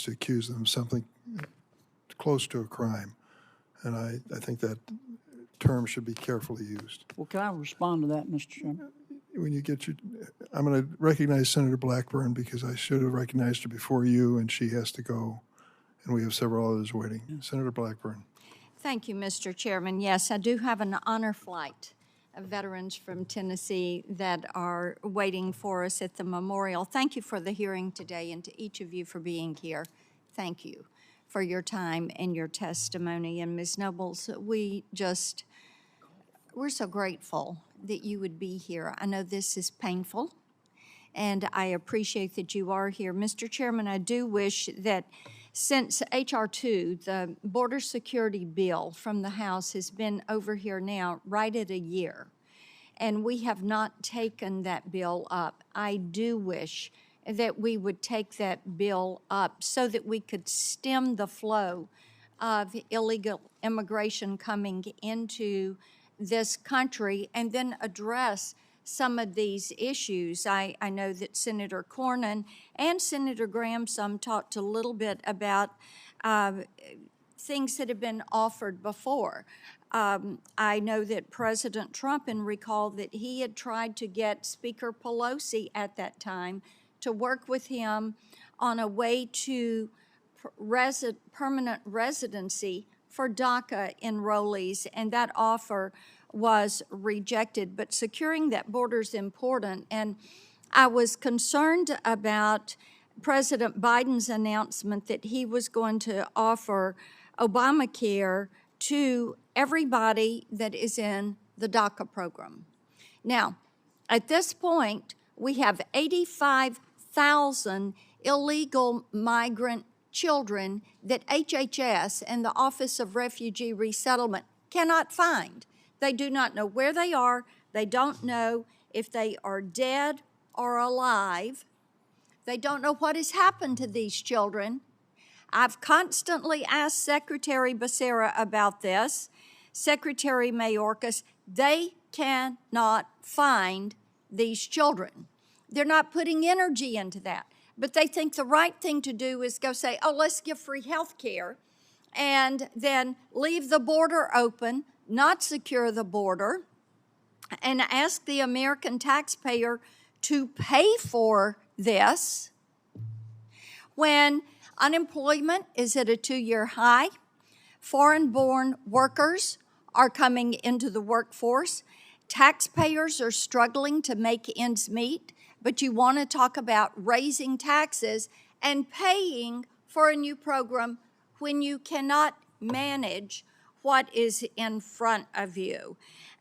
to accuse them of something close to a crime. And I think that term should be carefully used. Well, can I respond to that, Mr. Chairman? When you get your, I'm going to recognize Senator Blackburn because I should have recognized her before you, and she has to go, and we have several others waiting. Yeah. Senator Blackburn. Thank you, Mr. Chairman. Yes, I do have an honor flight of veterans from Tennessee that are waiting for us at the memorial. Thank you for the hearing today, and to each of you for being here. Thank you for your time and your testimony. And Ms. Nobles, we're so grateful that you would be here. I know this is painful, and I appreciate that you are here. Mr. Chairman, I do wish that since H.R. 2, the border security bill from the House has been over here now right at a year, and we have not taken that bill up. I do wish that we would take that bill up so that we could stem the flow of illegal immigration coming into this country and then address some of these issues. I know that Senator Cornyn and Senator Graham talked a little bit about things that have been offered before. I know that President Trump, and recall that he had tried to get Speaker Pelosi at that time to work with him on a way to permanent residency for DACA enrollees, and that offer was rejected. But securing that border is important, and I was concerned about President Biden's announcement that he was going to offer Obamacare to everybody that is in the DACA program. Now, at this point, we have 85,000 illegal migrant children that HHS and the Office of Refugee Resettlement cannot find. They do not know where they are. They don't know if they are dead or alive. They don't know what has happened to these children. I've constantly asked Secretary Becerra about this, Secretary Mayorkas. They cannot find these children. They're not putting energy into that. But they think the right thing to do is go say, oh, let's give free health care, and then leave the border open, not secure the border, and ask the American taxpayer to pay for this when unemployment is at a 2-year high, foreign-born workers are coming into the workforce, taxpayers are struggling to make ends meet, but you want to talk about raising taxes and paying for a new program when you cannot manage what is in front of you.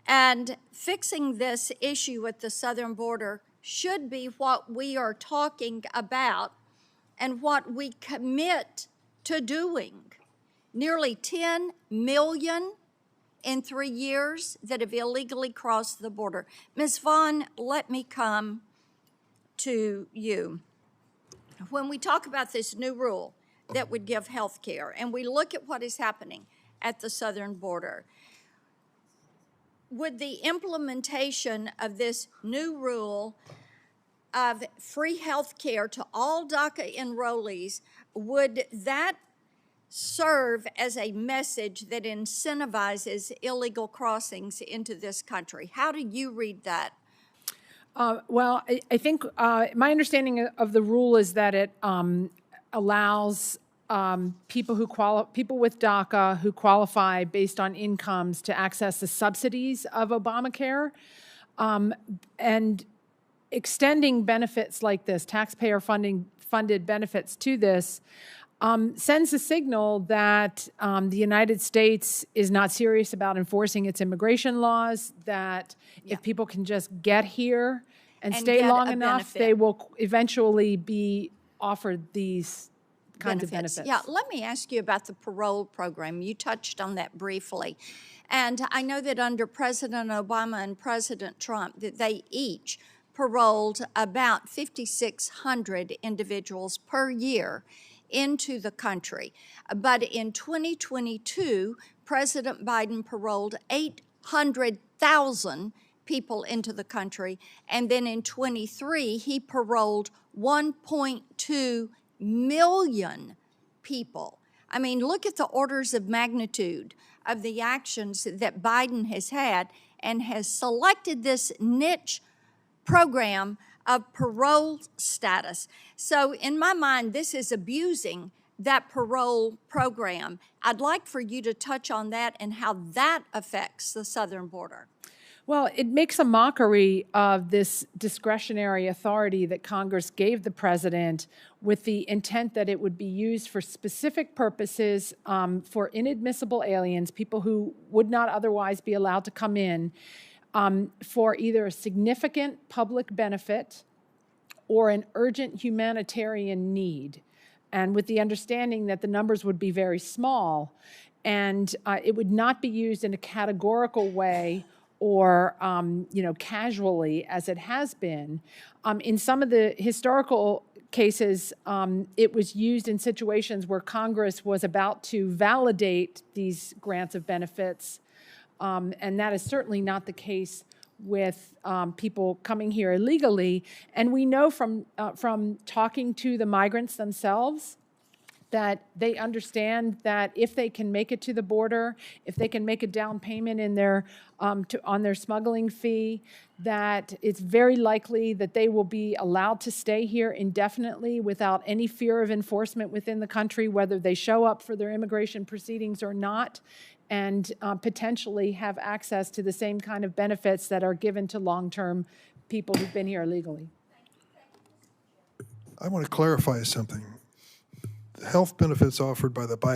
And fixing this issue at the southern border should be what we are talking about and what we commit to doing. Nearly 10 million in 3 years that have illegally crossed the border. Ms. Vaughn, let me come to you. When we talk about this new rule that would give health care, and we look at what is happening at the southern border, would the implementation of this new rule of free health care to all DACA enrollees, would that serve as a message that incentivizes illegal crossings into this country? How do you read that? Well, I think my understanding of the rule is that it allows people with DACA who qualify based on incomes to access the subsidies of Obamacare, and extending benefits like this, taxpayer funded benefits to this, sends a signal that the United States is not serious about enforcing its immigration laws, that if people can just get here and stay long enough, they will eventually be offered these kinds of benefits. Yeah, let me ask you about the parole program. You touched on that briefly. And I know that under President Obama and President Trump, that they each paroled about 5,600 individuals per year into the country. But in 2022, President Biden paroled 800,000 people into the country. And then in 23, he paroled 1.2 million people. I mean, look at the orders of magnitude of the actions that Biden has had and has selected this niche program of parole status. So in my mind, this is abusing that parole program. I'd like for you to touch on that and how that affects the southern border. Well, it makes a mockery of this discretionary authority that Congress gave the president with the intent that it would be used for specific purposes for inadmissible aliens, people who would not otherwise be allowed to come in, for either a significant public benefit or an urgent humanitarian need. And with the understanding that the numbers would be very small and it would not be used in a categorical way or casually as it has been. In some of the historical cases, it was used in situations where Congress was about to validate these grants of benefits, and that is certainly not the case with people coming here illegally. And we know from talking to the migrants themselves that they understand that if they can make it to the border, if they can make a down payment in their on their smuggling fee, that it's very likely that they will be allowed to stay here indefinitely without any fear of enforcement within the country, whether they show up for their immigration proceedings or not, and potentially have access to the same kind of benefits that are given to long-term people who've been here illegally. I want to clarify something. The health benefits offered by the Biden